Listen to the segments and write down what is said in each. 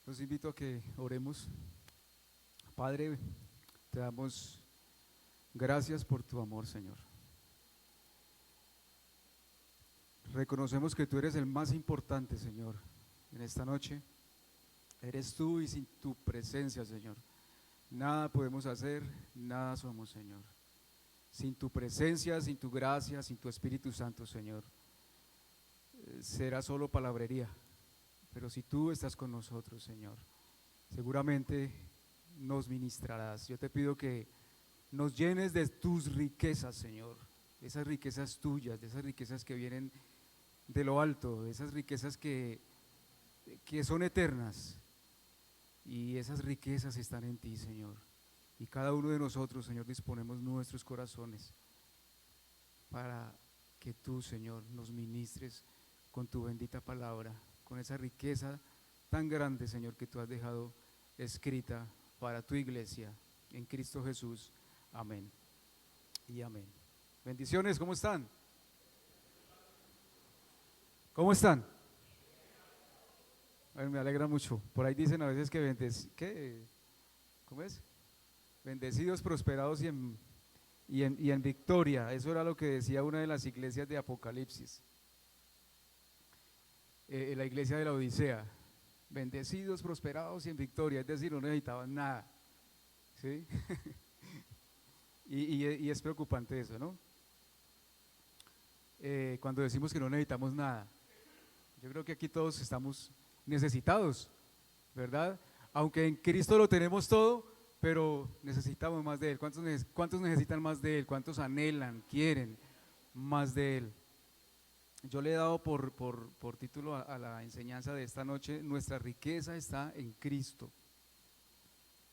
Los invito a que oremos. Padre, te damos gracias por tu amor, Señor. Reconocemos que tú eres el más importante, Señor, en esta noche. Eres tú y sin tu presencia, Señor, nada podemos hacer, nada somos, Señor. Sin tu presencia, sin tu gracia, sin tu Espíritu Santo, Señor, será solo palabrería. Pero si tú estás con nosotros, Señor, seguramente nos ministrarás. Yo te pido que nos llenes de tus riquezas, Señor, de esas riquezas tuyas, de esas riquezas que vienen de lo alto, de esas riquezas que son eternas. Y esas riquezas están en ti, Señor. Y cada uno de nosotros, Señor, disponemos nuestros corazones para que tú, Señor, nos ministres con tu bendita palabra, con esa riqueza tan grande, Señor, que tú has dejado escrita para tu iglesia, en Cristo Jesús. Amén y amén. Bendiciones, ¿cómo están? ¿Cómo están? Ay, me alegra mucho. Por ahí dicen a veces que ¿cómo es? Bendecidos, prosperados y en victoria. Eso era lo que decía una de las iglesias de Apocalipsis, la iglesia de la Odisea. Bendecidos, prosperados y en victoria, es decir, no necesitaban nada, ¿sí? y es preocupante eso, ¿no? Cuando decimos que no necesitamos nada, yo creo que aquí todos estamos necesitados, ¿verdad? Aunque en Cristo lo tenemos todo, pero necesitamos más de Él. ¿Cuántos necesitan más de Él? ¿Cuántos anhelan, quieren más de Él? Yo le he dado por título a la enseñanza de esta noche: nuestra riqueza está en Cristo.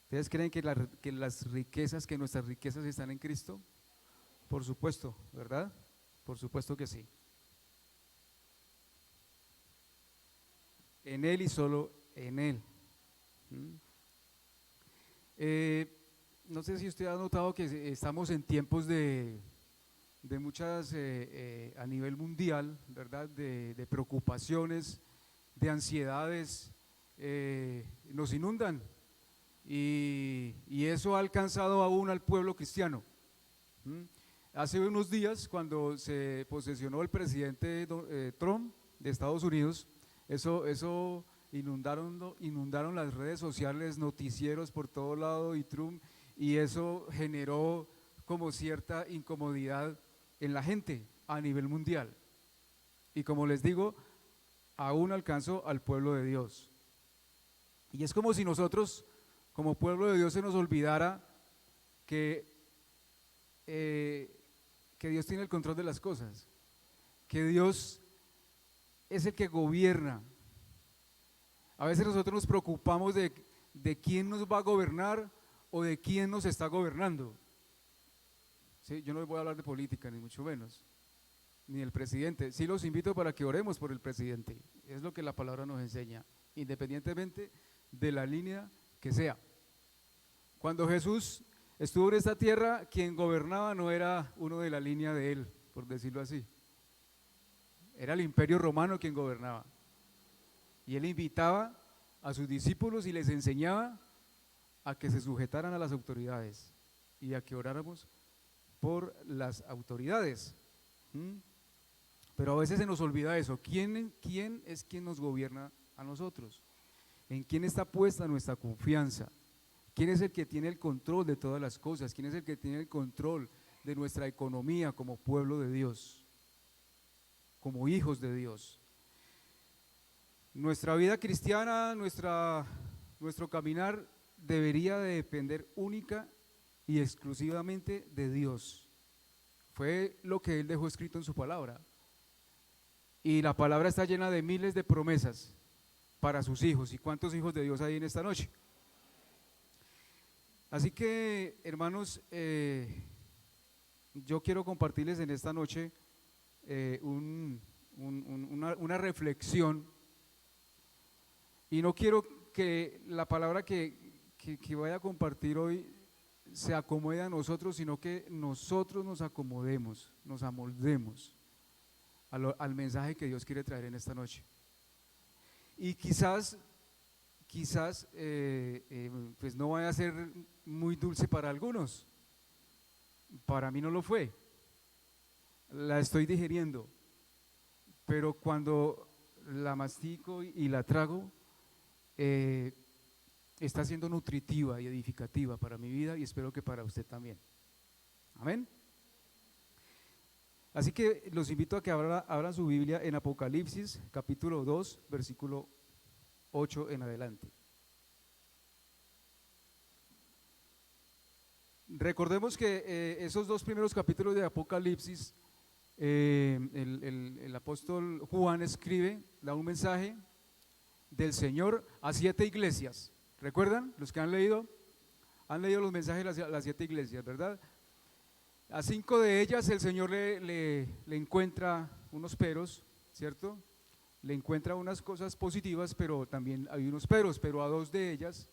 ¿Ustedes creen que nuestras riquezas están en Cristo? Por supuesto, ¿verdad? Por supuesto que sí. En Él y solo en Él. No sé si usted ha notado que estamos en tiempos de muchas, a nivel mundial, ¿verdad? De preocupaciones, de ansiedades, nos inundan, y eso ha alcanzado aún al pueblo cristiano. Hace unos días, cuando se posesionó el presidente Trump de Estados Unidos, eso inundaron las redes sociales, noticieros por todo lado, y eso generó como cierta incomodidad en la gente a nivel mundial. Y como les digo, aún alcanzó al pueblo de Dios. Y es como si nosotros, como pueblo de Dios, se nos olvidara que Dios tiene el control de las cosas, que Dios es el que gobierna. A veces nosotros nos preocupamos de quién nos va a gobernar o de quién nos está gobernando. ¿Sí? Yo no les voy a hablar de política, ni mucho menos, ni del presidente. Sí los invito para que oremos por el presidente, es lo que la palabra nos enseña, independientemente de la línea que sea. Cuando Jesús estuvo en esta tierra, quien gobernaba no era uno de la línea de él, por decirlo así. Era el Imperio Romano quien gobernaba. Y él invitaba a sus discípulos y les enseñaba a que se sujetaran a las autoridades y a que oráramos por las autoridades. Pero a veces se nos olvida eso. ¿Quién es quien nos gobierna a nosotros? ¿En quién está puesta nuestra confianza? ¿Quién es el que tiene el control de todas las cosas? ¿Quién es el que tiene el control de nuestra economía como pueblo de Dios, como hijos de Dios? Nuestra vida cristiana, nuestro caminar debería de depender única y exclusivamente de Dios. Fue lo que Él dejó escrito en su palabra. Y la palabra está llena de miles de promesas para sus hijos. ¿Y cuántos hijos de Dios hay en esta noche? Así que, hermanos, yo quiero compartirles en esta noche una reflexión, y no quiero que la palabra que vaya a compartir hoy se acomode a nosotros, sino que nosotros nos acomodemos, nos amoldemos al mensaje que Dios quiere traer en esta noche. Y quizás quizás pues no vaya a ser muy dulce para algunos. Para mí no lo fue, la estoy digiriendo, pero cuando la mastico y la trago, está siendo nutritiva y edificativa para mi vida y espero que para usted también. Amén. Así que los invito a que abran su Biblia en Apocalipsis capítulo 2, versículo 8 en adelante. Recordemos que esos dos primeros capítulos de Apocalipsis, el apóstol Juan escribe, da un mensaje del Señor a 7 iglesias. ¿Recuerdan? Los que han leído los mensajes de las 7 iglesias, ¿verdad? A 5 de ellas el Señor le encuentra unos peros, ¿cierto? Le encuentra unas cosas positivas, pero también hay unos peros, pero a 2 de ellas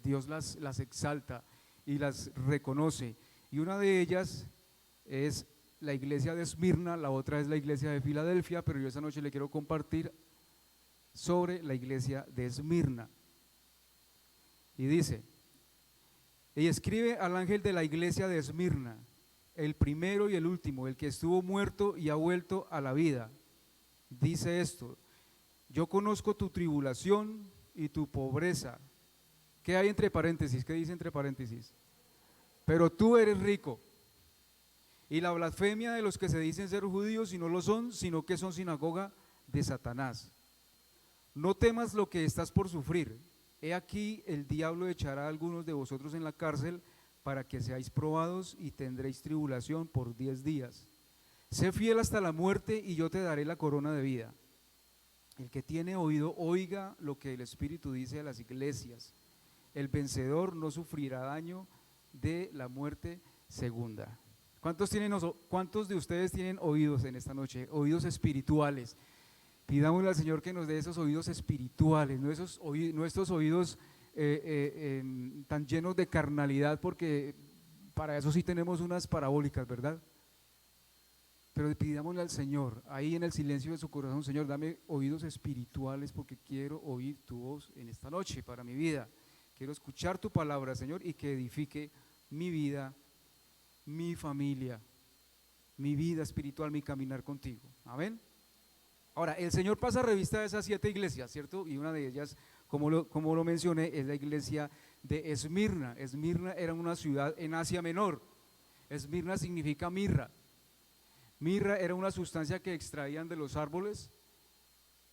Dios las exalta y las reconoce. Y una de ellas es la iglesia de Esmirna, la otra es la iglesia de Filadelfia, pero yo esta noche le quiero compartir sobre la iglesia de Esmirna. Y dice: y escribe al ángel de la iglesia de Esmirna, el primero y el último, el que estuvo muerto y ha vuelto a la vida. Dice esto: yo conozco tu tribulación y tu pobreza. ¿Qué hay entre paréntesis? ¿Qué dice entre paréntesis? Pero tú eres rico. Y la blasfemia de los que se dicen ser judíos y no lo son, sino que son sinagoga de Satanás. No temas lo que estás por sufrir. He aquí el diablo echará a algunos de vosotros en la cárcel para que seáis probados y tendréis tribulación por 10 días. Sé fiel hasta la muerte y yo te daré la corona de vida. El que tiene oído, oiga lo que el Espíritu dice a las iglesias. El vencedor no sufrirá daño de la muerte segunda. ¿Cuántos de ustedes tienen oídos en esta noche? Oídos espirituales. Pidámosle al Señor que nos dé esos oídos espirituales, no estos oídos tan llenos de carnalidad, porque para eso sí tenemos unas parabólicas, ¿verdad? Pero pidámosle al Señor, ahí en el silencio de su corazón: Señor, dame oídos espirituales porque quiero oír tu voz en esta noche para mi vida. Quiero escuchar tu palabra, Señor, y que edifique mi vida, mi familia, mi vida espiritual, mi caminar contigo. Amén. Ahora, el Señor pasa revista de esas 7 iglesias, ¿cierto? Y una de ellas, como lo mencioné, es la iglesia de Esmirna. Esmirna era una ciudad en Asia Menor. Esmirna significa mirra. Mirra era una sustancia que extraían de los árboles,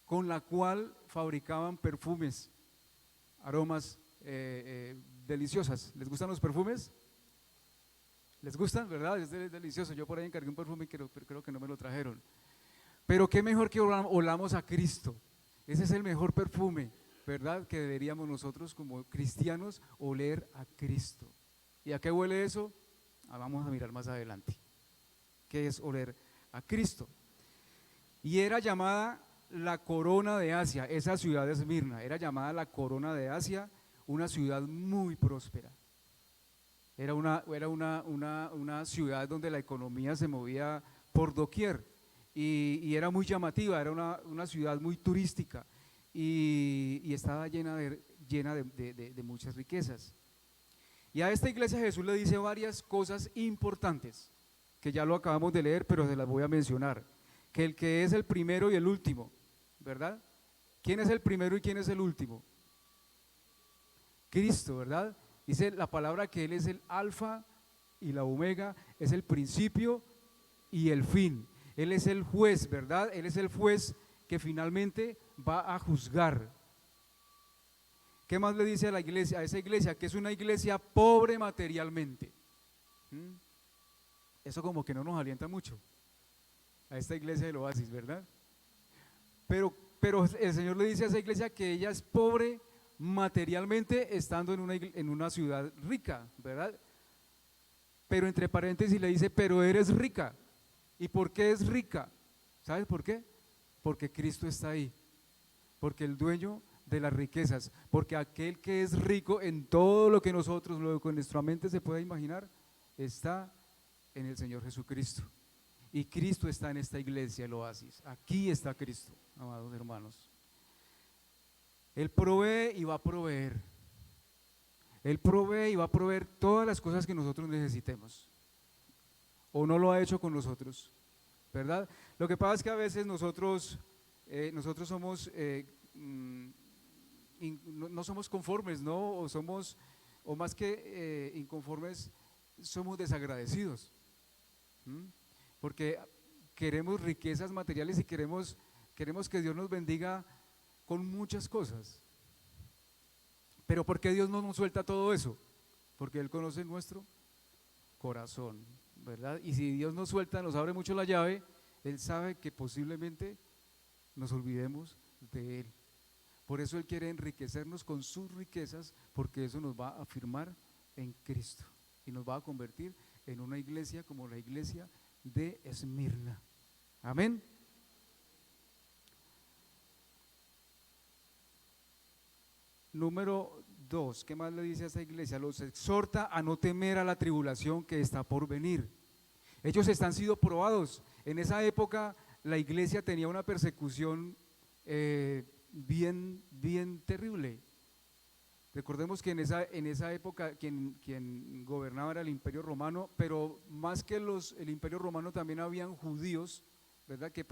con la cual fabricaban perfumes, aromas deliciosas. ¿Les gustan los perfumes? ¿Les gustan? ¿Verdad? Es delicioso. Yo por ahí encargué un perfume y creo que no me lo trajeron. Pero qué mejor que olamos a Cristo. Ese es el mejor perfume, ¿verdad? Que deberíamos nosotros como cristianos oler a Cristo. ¿Y a qué huele eso? Vamos a mirar más adelante. ¿Qué es oler a Cristo? Y era llamada la corona de Asia, esa ciudad de Esmirna, era llamada la corona de Asia, una ciudad muy próspera. Era una ciudad donde la economía se movía por doquier. Y era muy llamativa, era una ciudad muy turística y estaba llena de muchas riquezas. Y a esta iglesia Jesús le dice varias cosas importantes, que ya lo acabamos de leer, pero se las voy a mencionar. Que el que es el primero y el último, ¿verdad? ¿Quién es el primero y quién es el último? Cristo, ¿verdad? Dice la palabra que Él es el alfa y la omega, es el principio y el fin. Él es el juez, ¿verdad? Él es el juez que finalmente va a juzgar. ¿Qué más le dice a la iglesia, a esa iglesia? Que es una iglesia pobre materialmente. Eso como que no nos alienta mucho a esta iglesia del Oasis, ¿verdad? Pero el Señor le dice a esa iglesia que ella es pobre materialmente estando en una ciudad rica, ¿verdad? Pero entre paréntesis le dice: pero eres rica. ¿Y por qué es rica? ¿Sabes por qué? Porque Cristo está ahí, porque el dueño de las riquezas, porque aquel que es rico en todo lo que nosotros, lo que nuestra mente se pueda imaginar, está en el Señor Jesucristo. Y Cristo está en esta iglesia, el Oasis. Aquí está Cristo, amados hermanos. Él provee y va a proveer. Él provee y va a proveer todas las cosas que nosotros necesitemos. ¿O no lo ha hecho con nosotros? ¿Verdad? Lo que pasa es que a veces nosotros somos, no somos conformes, ¿no? O más que inconformes, somos desagradecidos. ¿Mm? Porque queremos riquezas materiales y queremos que Dios nos bendiga con muchas cosas. Pero ¿por qué Dios no nos suelta todo eso? Porque Él conoce nuestro corazón, ¿verdad? Y si Dios nos suelta, nos abre mucho la llave, Él sabe que posiblemente nos olvidemos de Él. Por eso Él quiere enriquecernos con sus riquezas, porque eso nos va a afirmar en Cristo y nos va a convertir en una iglesia como la iglesia de Esmirna. Amén. Número 2, ¿qué más le dice a esta iglesia? Los exhorta a no temer a la tribulación que está por venir. Ellos están siendo probados. En esa época la iglesia tenía una persecución bien terrible. Recordemos que en esa época quien gobernaba era el Imperio Romano, pero más que el Imperio Romano también habían judíos, ¿verdad?, que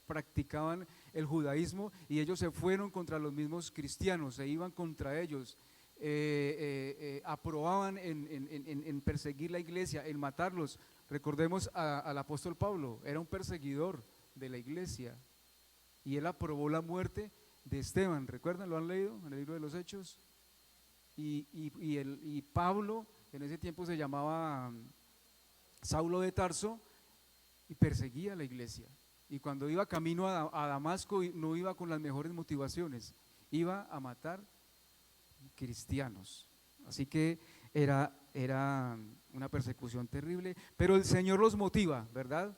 practicaban el judaísmo, y ellos se fueron contra los mismos cristianos, se iban contra ellos, aprobaban en perseguir la iglesia, en matarlos. Recordemos al apóstol Pablo, era un perseguidor de la iglesia, y él aprobó la muerte de Esteban. ¿Recuerdan? ¿Lo han leído en el libro de los Hechos? Y Pablo en ese tiempo se llamaba Saulo de Tarso y perseguía a la iglesia. Y cuando iba camino a Damasco no iba con las mejores motivaciones, iba a matar cristianos. Así que era una persecución terrible, pero el Señor los motiva, ¿verdad?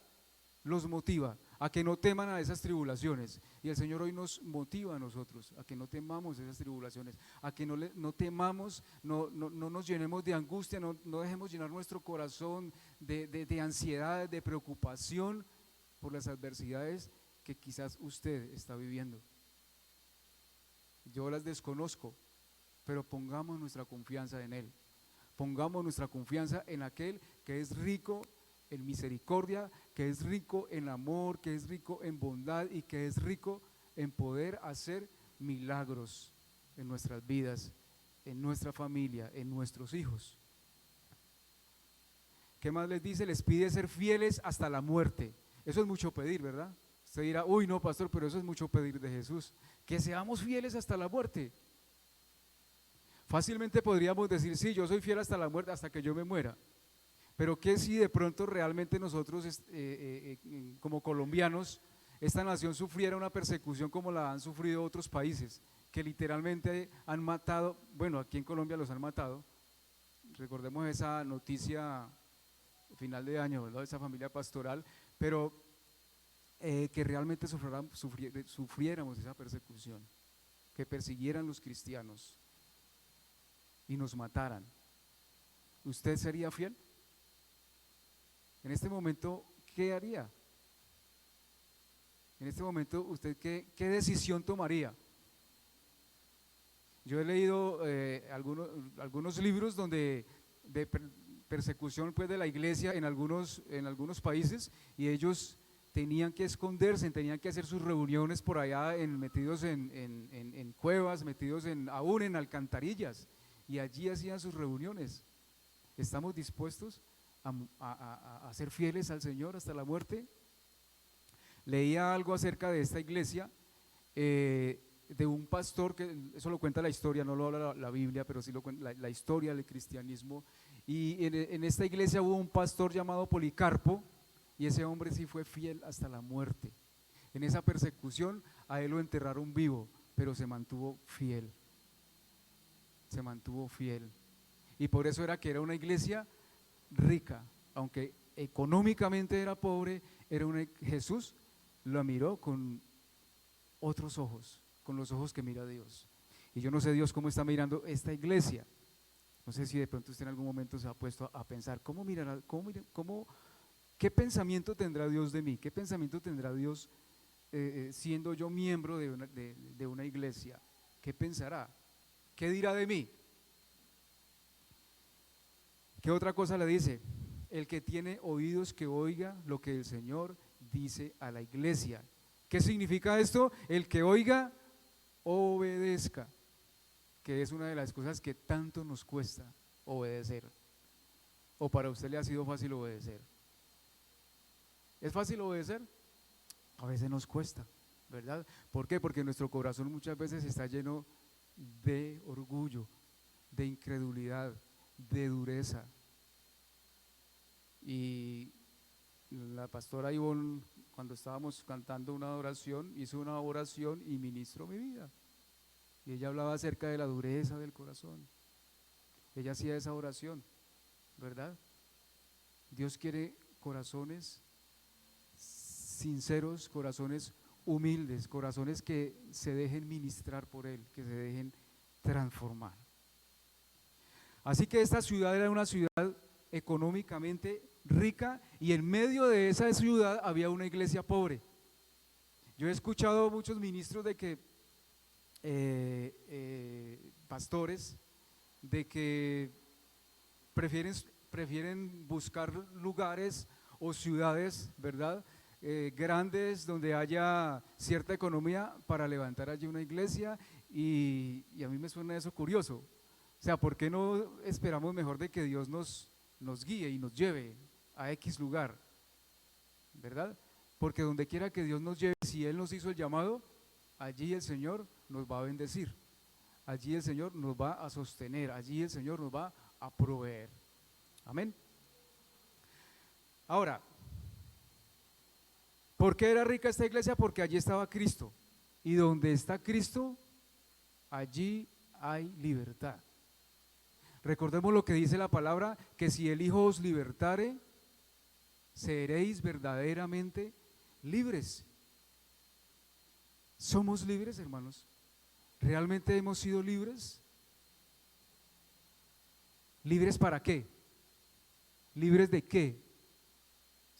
Los motiva a que no teman a esas tribulaciones, y el Señor hoy nos motiva a nosotros a que no temamos esas tribulaciones, a que no temamos, no nos llenemos de angustia, no dejemos llenar nuestro corazón de ansiedad, de preocupación por las adversidades que quizás usted está viviendo. Yo las desconozco, pero pongamos nuestra confianza en Él, pongamos nuestra confianza en aquel que es rico en misericordia, que es rico en amor, que es rico en bondad y que es rico en poder hacer milagros en nuestras vidas, en nuestra familia, en nuestros hijos. ¿Qué más les dice? Les pide ser fieles hasta la muerte. Eso es mucho pedir, ¿verdad? Usted dirá, uy, no, pastor, pero eso es mucho pedir de Jesús. Que seamos fieles hasta la muerte. Fácilmente podríamos decir, sí, yo soy fiel hasta la muerte, hasta que yo me muera. Pero ¿qué si de pronto realmente nosotros como colombianos, esta nación sufriera una persecución como la han sufrido otros países, que literalmente han matado, bueno, aquí en Colombia los han matado? Recordemos esa noticia final de año, ¿verdad?, esa familia pastoral, pero que realmente sufriéramos esa persecución, que persiguieran los cristianos y nos mataran. ¿Usted sería fiel? En este momento, ¿qué haría? En este momento, ¿usted qué decisión tomaría? Yo he leído algunos libros donde de persecución, pues, de la iglesia en algunos países, y ellos tenían que esconderse, tenían que hacer sus reuniones por allá metidos en cuevas, metidos aún en alcantarillas, y allí hacían sus reuniones. ¿Estamos dispuestos a ser fieles al Señor hasta la muerte? Leía algo acerca de esta iglesia, de un pastor, que eso lo cuenta la historia, no lo habla la Biblia, pero sí lo cuenta la historia del cristianismo, y en esta iglesia hubo un pastor llamado Policarpo, y ese hombre sí fue fiel hasta la muerte. En esa persecución a él lo enterraron vivo, pero se mantuvo fiel, y por eso era que era una iglesia rica, aunque económicamente era pobre. Jesús lo miró con otros ojos, con los ojos que mira Dios. Y yo no sé Dios cómo está mirando esta iglesia. No sé si de pronto usted en algún momento se ha puesto a pensar, ¿qué pensamiento tendrá Dios de mí? ¿Qué pensamiento tendrá Dios siendo yo miembro de una iglesia? ¿Qué pensará? ¿Qué dirá de mí? ¿Qué otra cosa le dice? El que tiene oídos que oiga lo que el Señor dice a la iglesia. ¿Qué significa esto? El que oiga, obedezca, que es una de las cosas que tanto nos cuesta obedecer. ¿O para usted le ha sido fácil obedecer? ¿Es fácil obedecer? A veces nos cuesta, ¿verdad? ¿Por qué? Porque nuestro corazón muchas veces está lleno de orgullo, de incredulidad, de dureza. Y la pastora Ivonne, cuando estábamos cantando una oración, hizo una oración y ministró mi vida. Y ella hablaba acerca de la dureza del corazón. Ella hacía esa oración, ¿verdad? Dios quiere corazones sinceros, corazones humildes, corazones que se dejen ministrar por Él, que se dejen transformar. Así que esta ciudad era una ciudad económicamente rica y en medio de esa ciudad había una iglesia pobre. Yo he escuchado muchos ministros de que, pastores, de que prefieren buscar lugares o ciudades, ¿verdad? Grandes donde haya cierta economía para levantar allí una iglesia y a mí me suena eso curioso. O sea, ¿por qué no esperamos mejor de que Dios nos guíe y nos lleve a X lugar? ¿Verdad? Porque donde quiera que Dios nos lleve, si Él nos hizo el llamado, allí el Señor nos va a bendecir, allí el Señor nos va a sostener, allí el Señor nos va a proveer. Amén. Ahora, ¿por qué era rica esta iglesia? Porque allí estaba Cristo. Y donde está Cristo, allí hay libertad. Recordemos lo que dice la palabra, que si el Hijo os libertare, seréis verdaderamente libres. ¿Somos libres, hermanos? ¿Realmente hemos sido libres? ¿Libres para qué? ¿Libres de qué?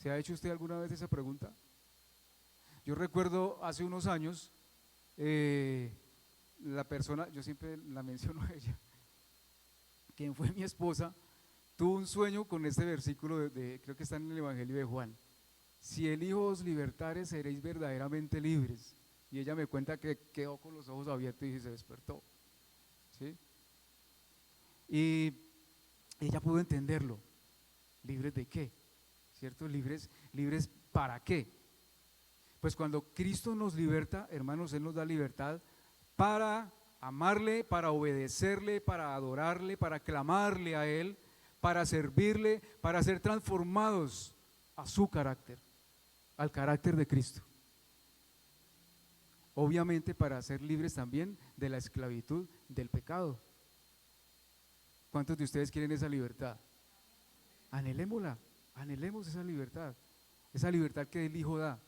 ¿Se ha hecho usted alguna vez esa pregunta? Yo recuerdo hace unos años, la persona, yo siempre la menciono a ella, quien fue mi esposa, tuvo un sueño con este versículo creo que está en el Evangelio de Juan. Si el Hijo os libertare, seréis verdaderamente libres. Y ella me cuenta que quedó con los ojos abiertos y se despertó. ¿Sí? Y ella pudo entenderlo. ¿Libres de qué? ¿Cierto? ¿Libres para qué? Pues cuando Cristo nos liberta, hermanos, Él nos da libertad para amarle, para obedecerle, para adorarle, para clamarle a Él, para servirle, para ser transformados a su carácter, al carácter de Cristo. Obviamente para ser libres también de la esclavitud del pecado. ¿Cuántos de ustedes quieren esa libertad? Anhelémosla, anhelemos esa libertad que el Hijo da.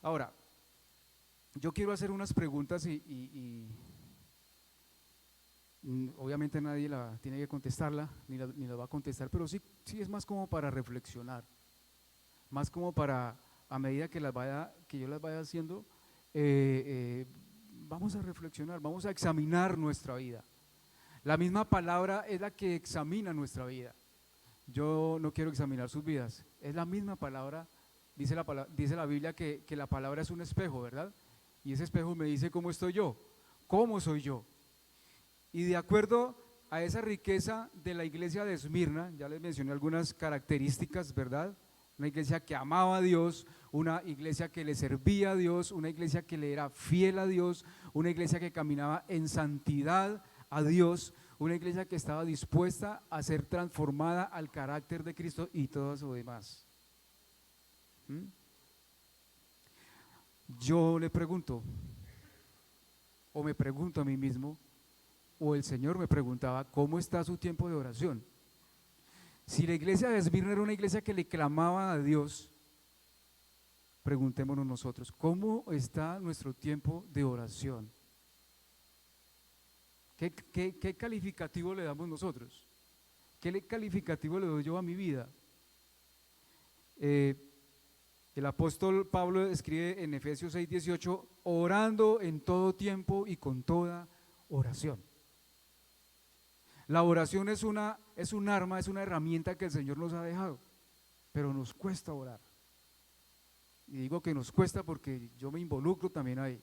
Ahora, yo quiero hacer unas preguntas y obviamente nadie la tiene que contestarla, ni la va a contestar, pero sí es más como para reflexionar, más como para, a medida que yo las vaya haciendo, vamos a reflexionar, vamos a examinar nuestra vida. La misma palabra es la que examina nuestra vida. Yo no quiero examinar sus vidas, es la misma palabra. Dice la Biblia que la palabra es un espejo, ¿verdad? Y ese espejo me dice cómo estoy yo, cómo soy yo. Y de acuerdo a esa riqueza de la iglesia de Esmirna, ya les mencioné algunas características, ¿verdad? Una iglesia que amaba a Dios, una iglesia que le servía a Dios, una iglesia que le era fiel a Dios, una iglesia que caminaba en santidad a Dios, una iglesia que estaba dispuesta a ser transformada al carácter de Cristo y todo eso demás. Yo le pregunto, o me pregunto a mí mismo, o el Señor me preguntaba, ¿cómo está su tiempo de oración? Si la iglesia de Esmirna era una iglesia que le clamaba a Dios, preguntémonos nosotros, ¿cómo está nuestro tiempo de oración? ¿Qué calificativo le damos nosotros? ¿Qué calificativo le doy yo a mi vida? El apóstol Pablo escribe en Efesios 6:18, orando en todo tiempo y con toda oración. La oración es un arma, es una herramienta que el Señor nos ha dejado, pero nos cuesta orar. Y digo que nos cuesta porque yo me involucro también ahí.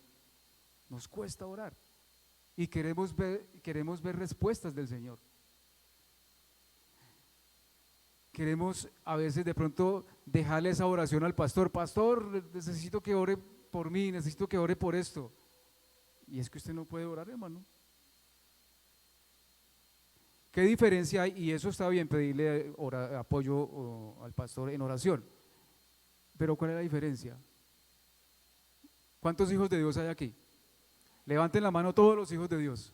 Nos cuesta orar y queremos ver respuestas del Señor. Queremos a veces de pronto dejarle esa oración al pastor. Pastor, necesito que ore por mí, necesito que ore por esto. Y es que usted no puede orar, hermano. ¿Qué diferencia hay? Y eso está bien, pedirle apoyo al pastor en oración. Pero ¿cuál es la diferencia? ¿Cuántos hijos de Dios hay aquí? Levanten la mano todos los hijos de Dios.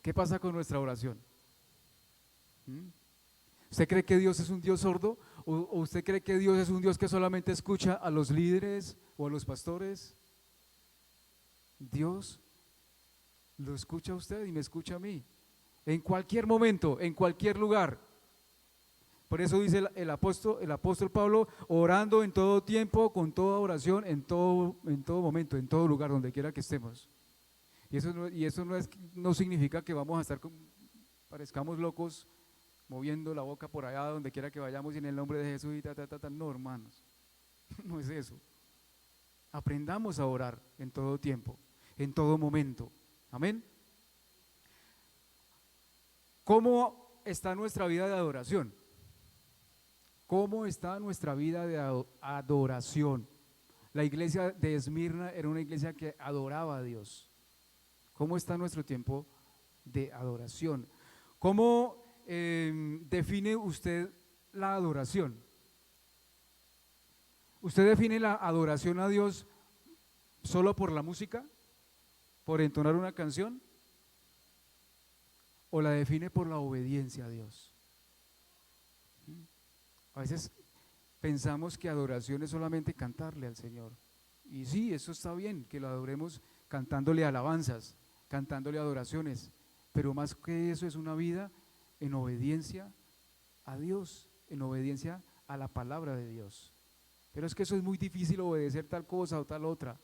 ¿Qué pasa con nuestra oración? ¿Usted cree que Dios es un Dios sordo? ¿O usted cree que Dios es un Dios que solamente escucha a los líderes o a los pastores? Dios lo escucha a usted y me escucha a mí, en cualquier momento, en cualquier lugar. Por eso dice el apóstol Pablo, orando en todo tiempo, con toda oración, en todo momento, en todo lugar, donde quiera que estemos. Y eso no significa que vamos a estar, parezcamos locos, moviendo la boca por allá, donde quiera que vayamos, y en el nombre de Jesús, y no, hermanos, no es eso. Aprendamos a orar en todo tiempo, en todo momento. Amén. ¿Cómo está nuestra vida de adoración? ¿Cómo está nuestra vida de adoración? La iglesia de Esmirna era una iglesia que adoraba a Dios. ¿Cómo está nuestro tiempo de adoración? ¿Cómo define usted la adoración? ¿Usted define la adoración a Dios solo por la música? ¿Por entonar una canción? ¿O la define por la obediencia a Dios? A veces pensamos que adoración es solamente cantarle al Señor. Y sí, eso está bien, que lo adoremos cantándole alabanzas, cantándole adoraciones. Pero más que eso es una vida en obediencia a Dios, en obediencia a la palabra de Dios. Pero es que eso es muy difícil, obedecer tal cosa o tal otra.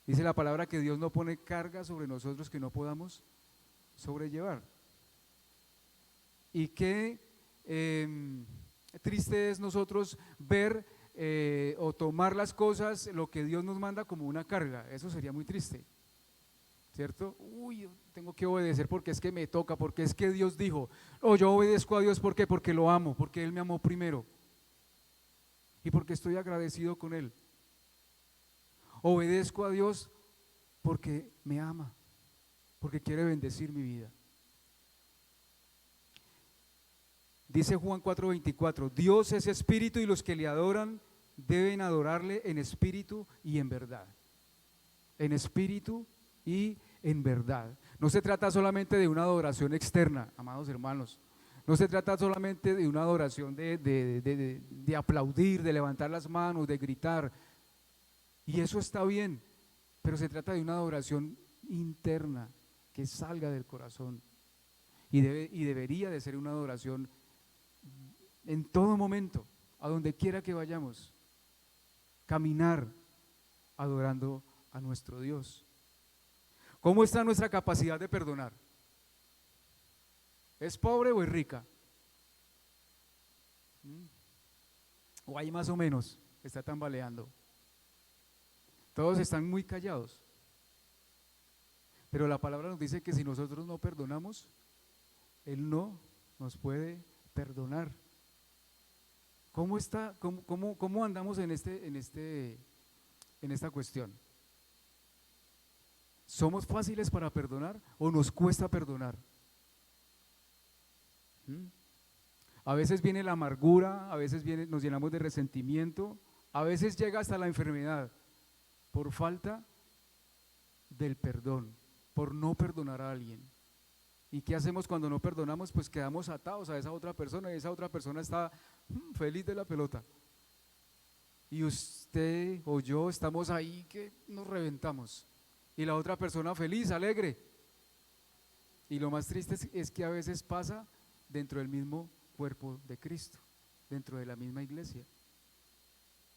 Dice la palabra que Dios no pone carga sobre nosotros que no podamos sobrellevar. Y qué triste es nosotros ver o tomar las cosas, lo que Dios nos manda, como una carga. Eso sería muy triste, ¿cierto? Uy, tengo que obedecer porque es que me toca, porque es que Dios dijo. O yo obedezco a Dios, ¿por qué? Porque lo amo, porque Él me amó primero y porque estoy agradecido con Él. Obedezco a Dios porque me ama, porque quiere bendecir mi vida. Dice Juan 4:24, Dios es espíritu y los que le adoran deben adorarle en espíritu y en verdad. En espíritu y en verdad. No se trata solamente de una adoración externa, amados hermanos. No se trata solamente de una adoración de aplaudir, de levantar las manos, de gritar. Y eso está bien, pero se trata de una adoración interna que salga del corazón. Y debería de ser una adoración en todo momento, a donde quiera que vayamos, caminar adorando a nuestro Dios. ¿Cómo está nuestra capacidad de perdonar? ¿Es pobre o es rica? ¿O hay más o menos? Está tambaleando. Todos están muy callados. Pero la palabra nos dice que si nosotros no perdonamos, Él no nos puede perdonar. ¿Cómo está? ¿Cómo andamos en esta cuestión? ¿Somos fáciles para perdonar o nos cuesta perdonar? A veces viene la amargura, a veces nos llenamos de resentimiento, a veces llega hasta la enfermedad por falta del perdón, por no perdonar a alguien. ¿Y qué hacemos cuando no perdonamos? Pues quedamos atados a esa otra persona y esa otra persona está feliz de la pelota. Y usted o yo estamos ahí que nos reventamos. Y la otra persona feliz, alegre. Y lo más triste es que a veces pasa dentro del mismo cuerpo de Cristo, dentro de la misma iglesia.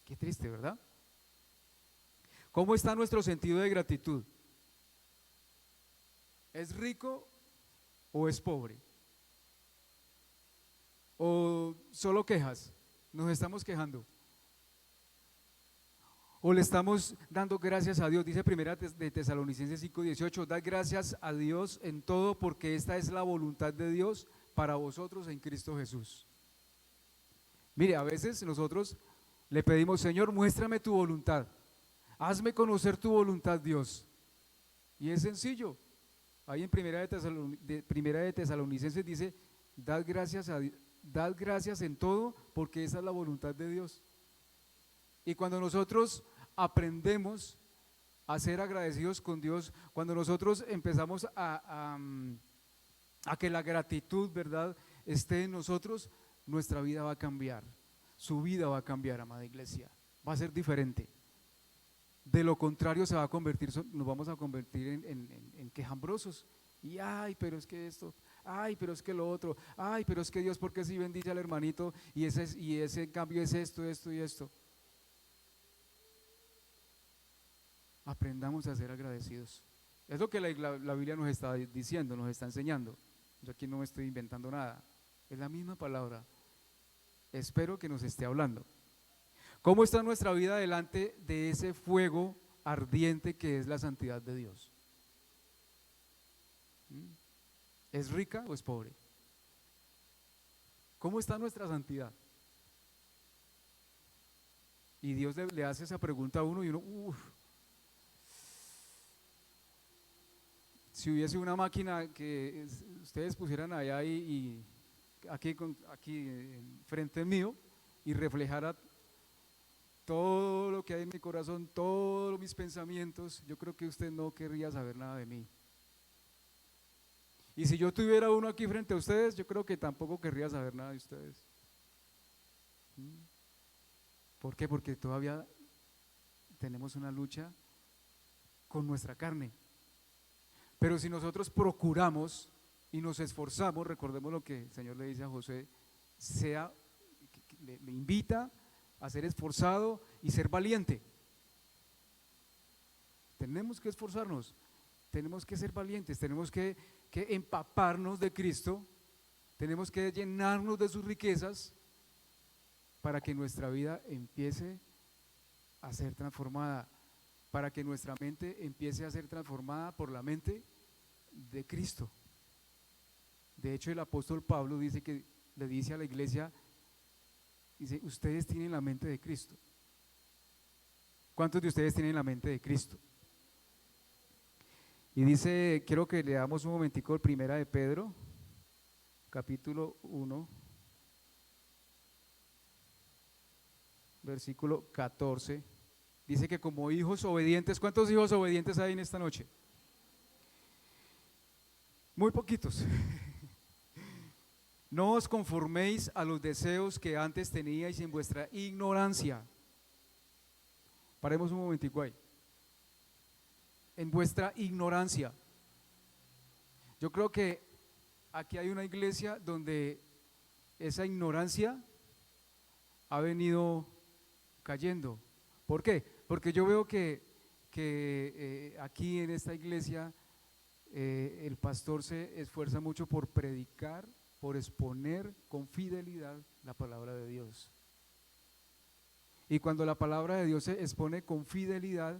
Qué triste, ¿verdad? ¿Cómo está nuestro sentido de gratitud? ¿Es rico o es pobre? ¿O solo quejas? ¿Nos estamos quejando? ¿O le estamos dando gracias a Dios? Dice primera de Tesalonicenses 5:18, dad gracias a Dios en todo porque esta es la voluntad de Dios para vosotros en Cristo Jesús. Mire, a veces nosotros le pedimos, Señor, muéstrame tu voluntad, hazme conocer tu voluntad, Dios. Y es sencillo. Ahí en primera de Tesalonicenses dice, dad gracias en todo porque esa es la voluntad de Dios. Y cuando nosotros aprendemos a ser agradecidos con Dios, cuando nosotros empezamos a que la gratitud, ¿verdad?, esté en nosotros, nuestra vida va a cambiar, su vida va a cambiar, amada iglesia, va a ser diferente. De lo contrario se va a convertir, nos vamos a convertir en quejambrosos. Y ay, pero es que esto, ay, pero es que lo otro, ay, pero es que Dios, ¿por qué si bendice al hermanito y ese en cambio es esto, esto y esto? Aprendamos a ser agradecidos. Es lo que la Biblia nos está diciendo, nos está enseñando. Yo aquí no me estoy inventando nada, es la misma palabra. Espero que nos esté hablando. ¿Cómo está nuestra vida delante de ese fuego ardiente que es la santidad de Dios? ¿Es rica o es pobre? ¿Cómo está nuestra santidad? Y Dios le hace esa pregunta a uno y uno, si hubiese una máquina que ustedes pusieran allá y aquí frente mío y reflejara todo lo que hay en mi corazón, todos mis pensamientos, yo creo que usted no querría saber nada de mí. Y si yo tuviera uno aquí frente a ustedes, yo creo que tampoco querría saber nada de ustedes. ¿Por qué? Porque todavía tenemos una lucha con nuestra carne. Pero si nosotros procuramos y nos esforzamos, recordemos lo que el Señor le dice a José, le invita a ser esforzado y ser valiente. Tenemos que esforzarnos, tenemos que ser valientes, tenemos que empaparnos de Cristo, tenemos que llenarnos de sus riquezas para que nuestra vida empiece a ser transformada, para que nuestra mente empiece a ser transformada por la mente de Cristo. De hecho, el apóstol Pablo le dice a la iglesia, dice, ustedes tienen la mente de Cristo. ¿Cuántos de ustedes tienen la mente de Cristo? Y dice, quiero que leamos un momentico el primera de Pedro, capítulo 1, versículo 14. Dice que como hijos obedientes, ¿cuántos hijos obedientes hay en esta noche? Muy poquitos. No os conforméis a los deseos que antes teníais en vuestra ignorancia. Paremos un momentico ahí. En vuestra ignorancia. Yo creo que aquí hay una iglesia donde esa ignorancia ha venido cayendo. ¿Por qué? Porque yo veo que aquí en esta iglesia el pastor se esfuerza mucho por predicar, por exponer con fidelidad la palabra de Dios. Y cuando la palabra de Dios se expone con fidelidad,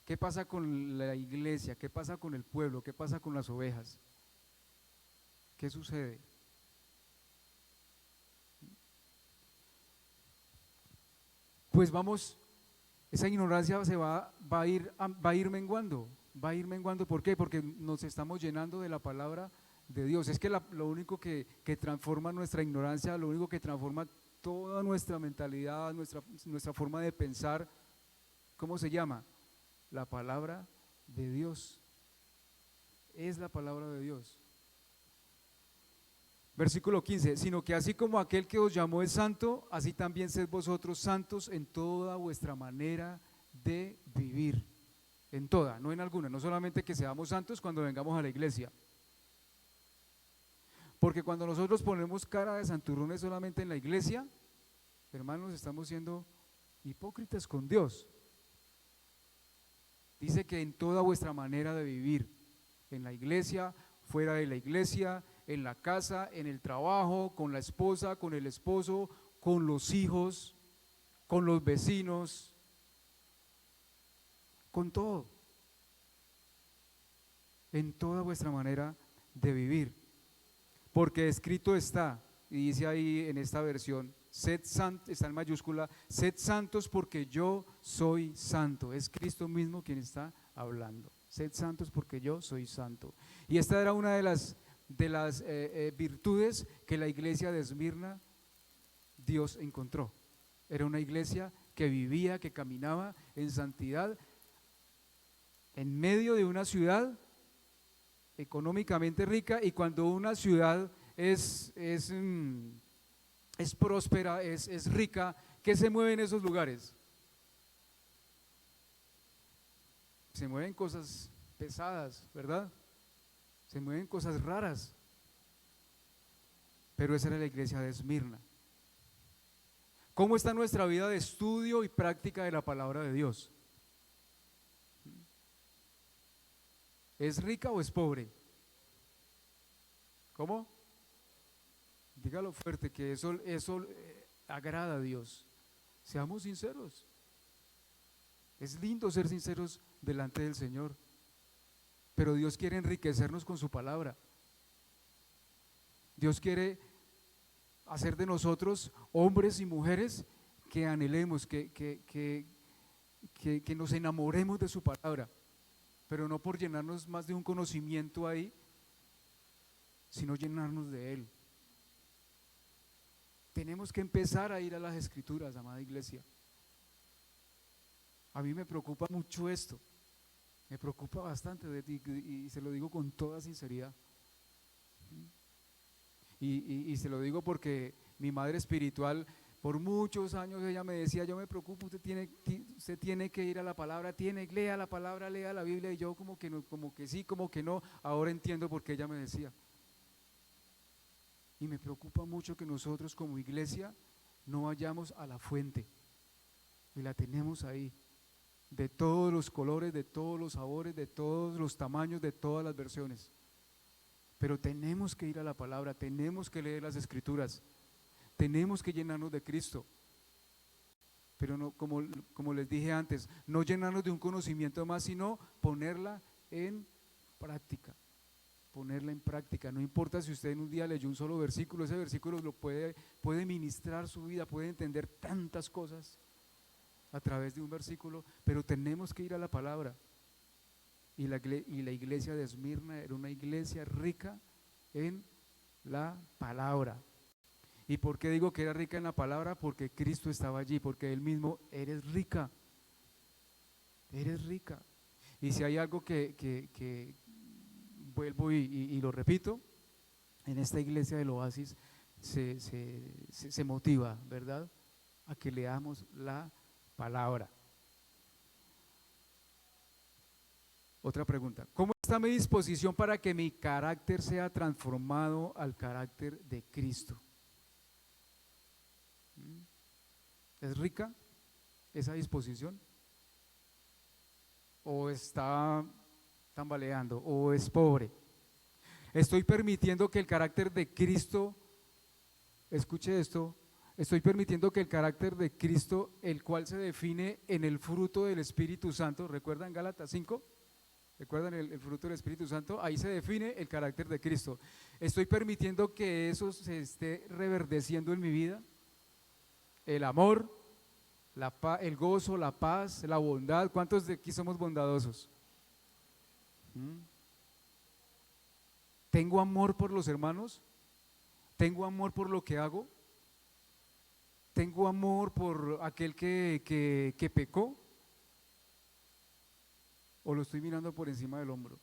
¿qué pasa con la iglesia? ¿Qué pasa con el pueblo? ¿Qué pasa con las ovejas? ¿Qué sucede? Pues esa ignorancia va a ir menguando, ¿por qué? Porque nos estamos llenando de la palabra de Dios. Es que lo único que transforma nuestra ignorancia, lo único que transforma toda nuestra mentalidad, nuestra forma de pensar, ¿cómo se llama? La palabra de Dios. Es la palabra de Dios. Versículo 15, sino que así como aquel que os llamó es santo, así también sed vosotros santos en toda vuestra manera de vivir. En toda, no en alguna, no solamente que seamos santos cuando vengamos a la iglesia. Porque cuando nosotros ponemos cara de santurrones solamente en la iglesia, hermanos, estamos siendo hipócritas con Dios. Dice que en toda vuestra manera de vivir, en la iglesia, fuera de la iglesia, en la casa, en el trabajo, con la esposa, con el esposo, con los hijos, con los vecinos, con todo, en toda vuestra manera de vivir, porque escrito está, y dice ahí en esta versión, sed santos, está en mayúscula, sed santos porque yo soy santo. Es Cristo mismo quien está hablando. Sed santos porque yo soy santo. Y esta era una de las virtudes que la iglesia de Esmirna Dios encontró. Era una iglesia que vivía, que caminaba en santidad en medio de una ciudad económicamente rica, y cuando una ciudad es próspera, es rica, ¿qué se mueve en esos lugares? Se mueven cosas pesadas, ¿verdad? Se mueven cosas raras. Pero esa era la iglesia de Esmirna. ¿Cómo está nuestra vida de estudio y práctica de la palabra de Dios? ¿Es rica o es pobre? ¿Cómo? Dígalo fuerte, que eso agrada a Dios. Seamos sinceros. Es lindo ser sinceros delante del Señor, pero Dios quiere enriquecernos con su palabra. Dios quiere hacer de nosotros hombres y mujeres que anhelemos, que nos enamoremos de su palabra, pero no por llenarnos más de un conocimiento ahí, sino llenarnos de Él. Tenemos que empezar a ir a las Escrituras, amada iglesia. A mí me preocupa mucho esto, me preocupa bastante y se lo digo con toda sinceridad. Y se lo digo porque mi madre espiritual, por muchos años ella me decía, yo me preocupo, usted tiene que ir a la palabra, lea la palabra, lea la Biblia, y yo como que no, como que sí, como que no. Ahora entiendo por qué ella me decía. Y me preocupa mucho que nosotros como iglesia no vayamos a la fuente, y la tenemos ahí, de todos los colores, de todos los sabores, de todos los tamaños, de todas las versiones. Pero tenemos que ir a la palabra, tenemos que leer las Escrituras, tenemos que llenarnos de Cristo. Pero no, como les dije antes, no llenarnos de un conocimiento más, sino ponerla en práctica. Ponerla en práctica. No importa si usted en un día leyó un solo versículo, ese versículo lo puede ministrar su vida, puede entender tantas cosas a través de un versículo, pero tenemos que ir a la palabra. Y la iglesia de Esmirna era una iglesia rica en la palabra. ¿Y por qué digo que era rica en la palabra? Porque Cristo estaba allí, porque Él mismo, eres rica. Eres rica. Y si hay algo que vuelvo y lo repito, en esta iglesia del Oasis se motiva, ¿verdad?, a que leamos la palabra. Otra pregunta, ¿cómo está mi disposición para que mi carácter sea transformado al carácter de Cristo? ¿Es rica esa disposición? ¿O está tambaleando? ¿O es pobre? Estoy permitiendo que el carácter de Cristo, escuche esto, estoy permitiendo que el carácter de Cristo, el cual se define en el fruto del Espíritu Santo, ¿recuerdan Gálatas 5? ¿Recuerdan el fruto del Espíritu Santo? Ahí se define el carácter de Cristo. ¿Estoy permitiendo que eso se esté reverdeciendo en mi vida? El amor, el gozo, la paz, la bondad. ¿Cuántos de aquí somos bondadosos? ¿Tengo amor por los hermanos? ¿Tengo amor por lo que hago? ¿Tengo amor por aquel que pecó? ¿O lo estoy mirando por encima del hombro?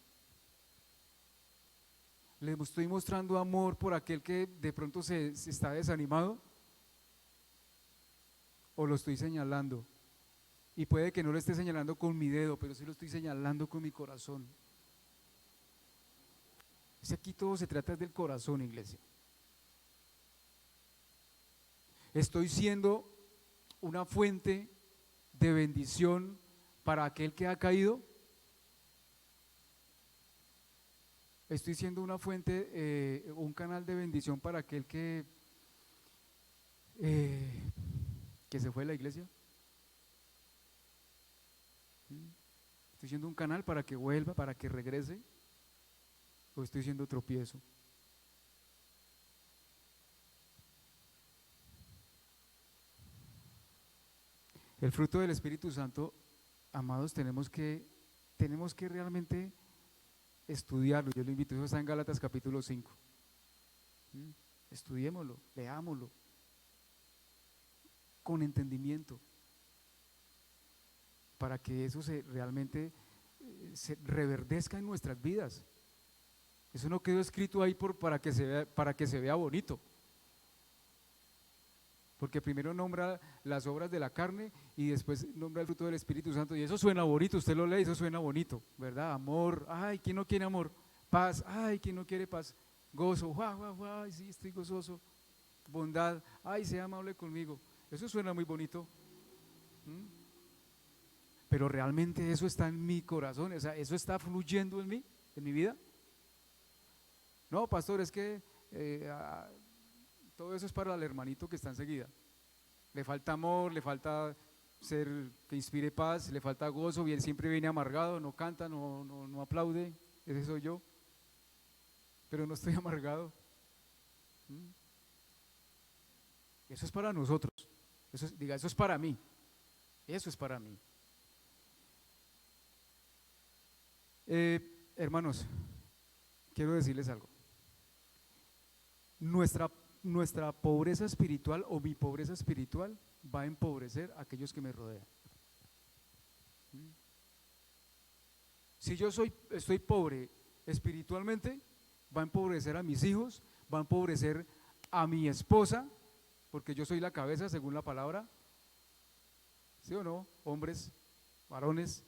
¿Le estoy mostrando amor por aquel que de pronto se está desanimado? ¿O lo estoy señalando? Y puede que no lo esté señalando con mi dedo, pero sí lo estoy señalando con mi corazón. Aquí todo se trata del corazón, iglesia. Estoy siendo una fuente de bendición para aquel que ha caído? ¿Estoy siendo una fuente, un canal de bendición para aquel que se fue de la iglesia? ¿Estoy siendo un canal para que vuelva, para que regrese? ¿O estoy siendo tropiezo? El fruto del Espíritu Santo, amados, tenemos que realmente estudiarlo. Yo lo invito, eso está en Gálatas capítulo 5. Estudiémoslo, leámoslo con entendimiento, para que eso realmente se reverdezca en nuestras vidas. Eso no quedó escrito ahí para que se vea bonito, porque primero nombra las obras de la carne y después nombra el fruto del Espíritu Santo, y eso suena bonito, usted lo lee y eso suena bonito, ¿verdad? Amor, ay, ¿quién no quiere amor? Paz, ay, ¿quién no quiere paz? Gozo, guau, guau, guau, ay, sí, estoy gozoso. Bondad, ay, sea amable conmigo. Eso suena muy bonito. Pero realmente eso está en mi corazón, o sea, eso está fluyendo en mí, en mi vida. No, pastor, es que todo eso es para el hermanito que está enseguida. Le falta amor, le falta ser que inspire paz, le falta gozo, bien, siempre viene amargado, no canta, no aplaude, ese soy yo. Pero no estoy amargado. Eso es para nosotros. Eso es para mí. Eso es para mí. Hermanos, quiero decirles algo. Nuestra pobreza espiritual o mi pobreza espiritual va a empobrecer a aquellos que me rodean. Si yo estoy pobre espiritualmente, va a empobrecer a mis hijos, va a empobrecer a mi esposa, porque yo soy la cabeza según la palabra. ¿Sí o no? Hombres, varones.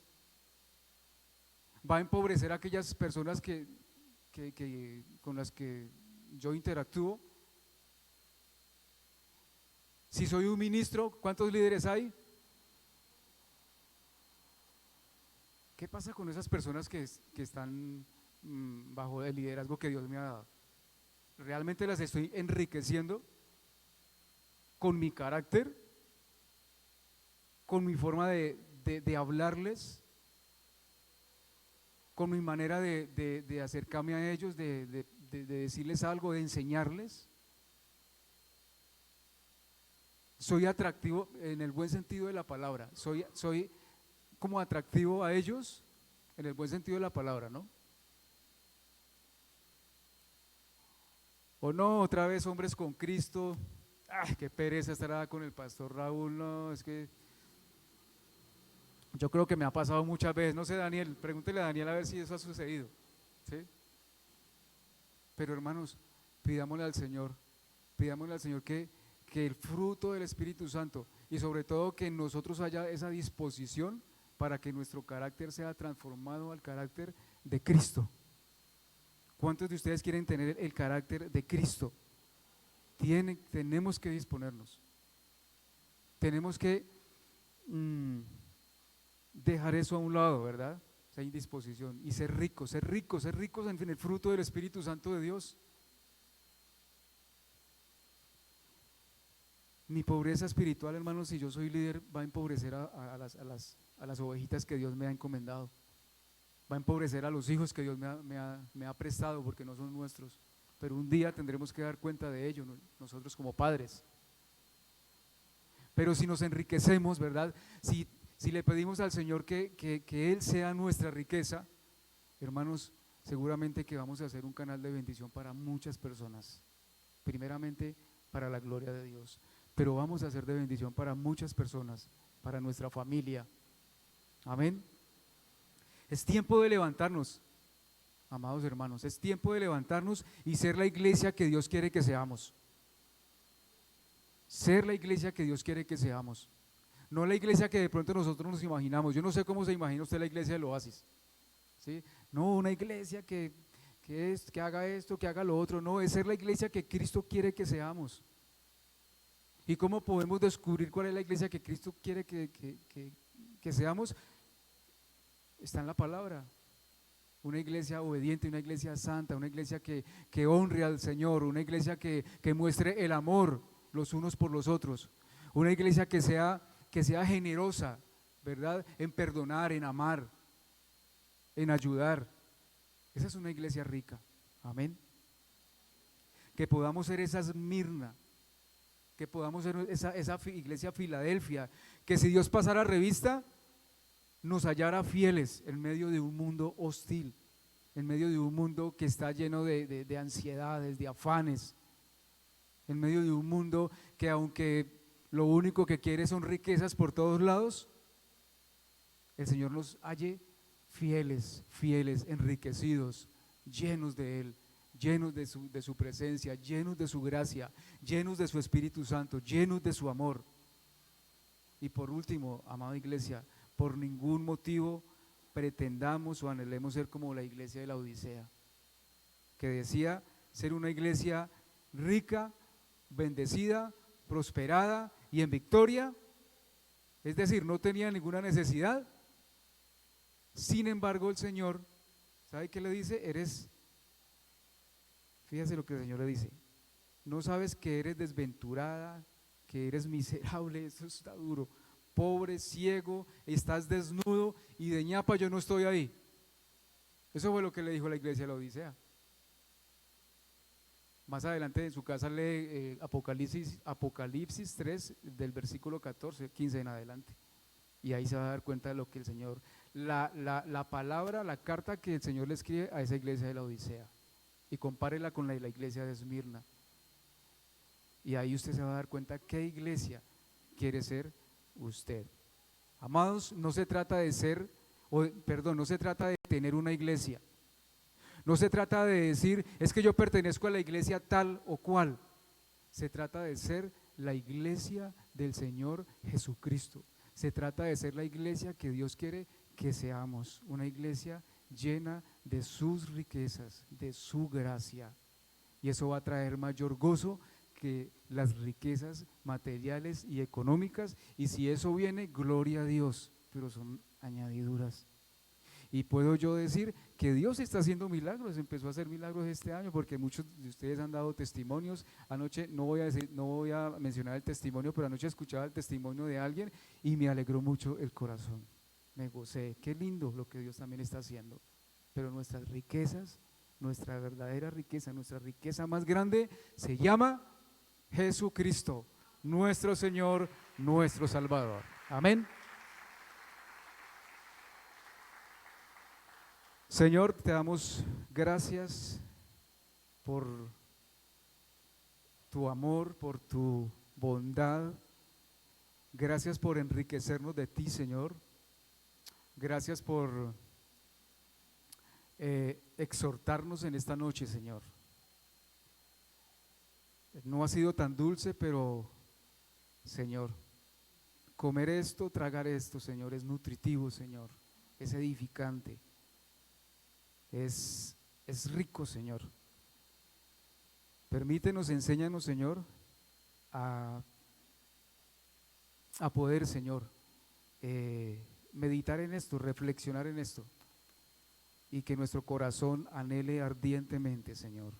Va a empobrecer a aquellas personas con las que yo interactúo. Si soy un ministro, ¿cuántos líderes hay? ¿Qué pasa con esas personas que están bajo el liderazgo que Dios me ha dado? ¿Realmente las estoy enriqueciendo con mi carácter, con mi forma de hablarles, con mi manera de acercarme a ellos, de decirles algo, de enseñarles? Soy atractivo en el buen sentido de la palabra, soy como atractivo a ellos en el buen sentido de la palabra, ¿no? O no, otra vez hombres con Cristo, qué pereza estar con el pastor Raúl, no, es que yo creo que me ha pasado muchas veces, no sé, Daniel, pregúntele a Daniel a ver si eso ha sucedido, ¿sí? Pero hermanos, pidámosle al Señor que el fruto del Espíritu Santo y sobre todo que en nosotros haya esa disposición para que nuestro carácter sea transformado al carácter de Cristo. ¿Cuántos de ustedes quieren tener el carácter de Cristo? Tenemos que disponernos. Tenemos que dejar eso a un lado, ¿verdad? Esa indisposición y ser ricos en el fruto del Espíritu Santo de Dios. Mi pobreza espiritual, hermanos, si yo soy líder, va a empobrecer a las ovejitas que Dios me ha encomendado. Va a empobrecer a los hijos que Dios me ha prestado porque no son nuestros. Pero un día tendremos que dar cuenta de ello, nosotros como padres. Pero si nos enriquecemos, ¿verdad? Si le pedimos al Señor que Él sea nuestra riqueza, hermanos, seguramente que vamos a hacer un canal de bendición para muchas personas. Primeramente para la gloria de Dios, pero vamos a hacer de bendición para muchas personas, para nuestra familia. Amén. Es tiempo de levantarnos, amados hermanos, es tiempo de levantarnos y ser la iglesia que Dios quiere que seamos. Ser la iglesia que Dios quiere que seamos. No la iglesia que de pronto nosotros nos imaginamos. Yo no sé cómo se imagina usted la iglesia del Oasis, ¿sí? No, una iglesia que haga esto, que haga lo otro. No, es ser la iglesia que Cristo quiere que seamos. ¿Y cómo podemos descubrir cuál es la iglesia que Cristo quiere que seamos? Está en la palabra. Una iglesia obediente, una iglesia santa, una iglesia que honre al Señor, una iglesia que muestre el amor los unos por los otros, una iglesia que sea generosa, ¿verdad? En perdonar, en amar, en ayudar. Esa es una iglesia rica, amén. Que podamos ser esa Esmirna, que podamos ser esa iglesia Filadelfia, que si Dios pasara revista, nos hallara fieles en medio de un mundo hostil, en medio de un mundo que está lleno de ansiedades, de afanes, en medio de un mundo que aunque lo único que quiere son riquezas por todos lados, el Señor nos halle fieles, enriquecidos, llenos de Él, llenos de su presencia, llenos de su gracia, llenos de su Espíritu Santo, llenos de su amor. Y por último, amada iglesia, por ningún motivo pretendamos o anhelemos ser como la iglesia de la Odisea, que decía ser una iglesia rica, bendecida, prosperada y en victoria, es decir, no tenía ninguna necesidad. Sin embargo, el Señor, ¿sabe qué le dice? Fíjese lo que el Señor le dice, no sabes que eres desventurada, que eres miserable, eso está duro, pobre, ciego, estás desnudo y de ñapa yo no estoy ahí. Eso fue lo que le dijo la iglesia de la Odisea. Más adelante en su casa lee Apocalipsis 3 del versículo 14, 15 en adelante, y ahí se va a dar cuenta de lo que el Señor, la palabra, la carta que el Señor le escribe a esa iglesia de la Odisea, y compárela con la iglesia de Esmirna, y ahí usted se va a dar cuenta qué iglesia quiere ser usted. Amados, no se trata de no se trata de tener una iglesia, no se trata de decir, es que yo pertenezco a la iglesia tal o cual, se trata de ser la iglesia del Señor Jesucristo, se trata de ser la iglesia que Dios quiere que seamos, una iglesia llena de sus riquezas, de su gracia, y eso va a traer mayor gozo que las riquezas materiales y económicas, y si eso viene, gloria a Dios, pero son añadiduras. Y puedo yo decir que Dios está haciendo milagros, empezó a hacer milagros este año, porque muchos de ustedes han dado testimonios. Anoche, no voy a mencionar el testimonio, pero anoche escuchaba el testimonio de alguien y me alegró mucho el corazón, me gocé, qué lindo lo que Dios también está haciendo. Pero nuestras riquezas, nuestra verdadera riqueza, nuestra riqueza más grande se llama Jesucristo, nuestro Señor, nuestro Salvador. Amén. Señor, te damos gracias por tu amor, por tu bondad. Gracias por enriquecernos de ti, Señor. Gracias por exhortarnos en esta noche, Señor. No ha sido tan dulce, pero, Señor, comer esto, tragar esto, Señor, es nutritivo, Señor, es edificante, es rico, Señor. Permítenos, enséñanos, Señor, a poder, Señor, meditar en esto, reflexionar en esto, y que nuestro corazón anhele ardientemente, Señor,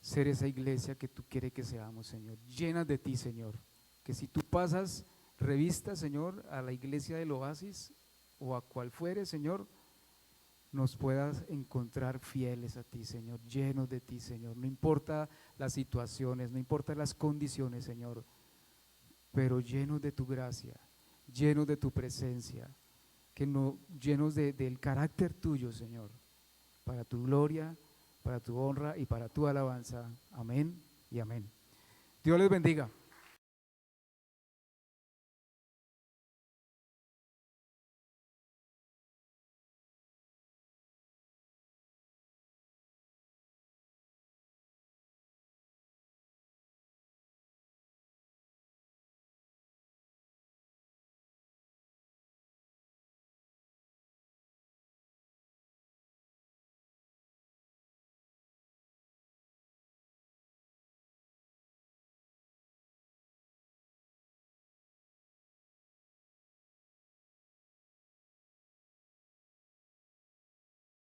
ser esa iglesia que tú quieres que seamos, Señor, llenas de ti, Señor, que si tú pasas revista, Señor, a la iglesia del Oasis o a cual fuere, Señor, nos puedas encontrar fieles a ti, Señor, llenos de ti, Señor, no importa las situaciones, no importa las condiciones, Señor, pero llenos de tu gracia, llenos de tu presencia, llenos del carácter tuyo, Señor, para tu gloria, para tu honra y para tu alabanza. Amén y amén. Dios les bendiga.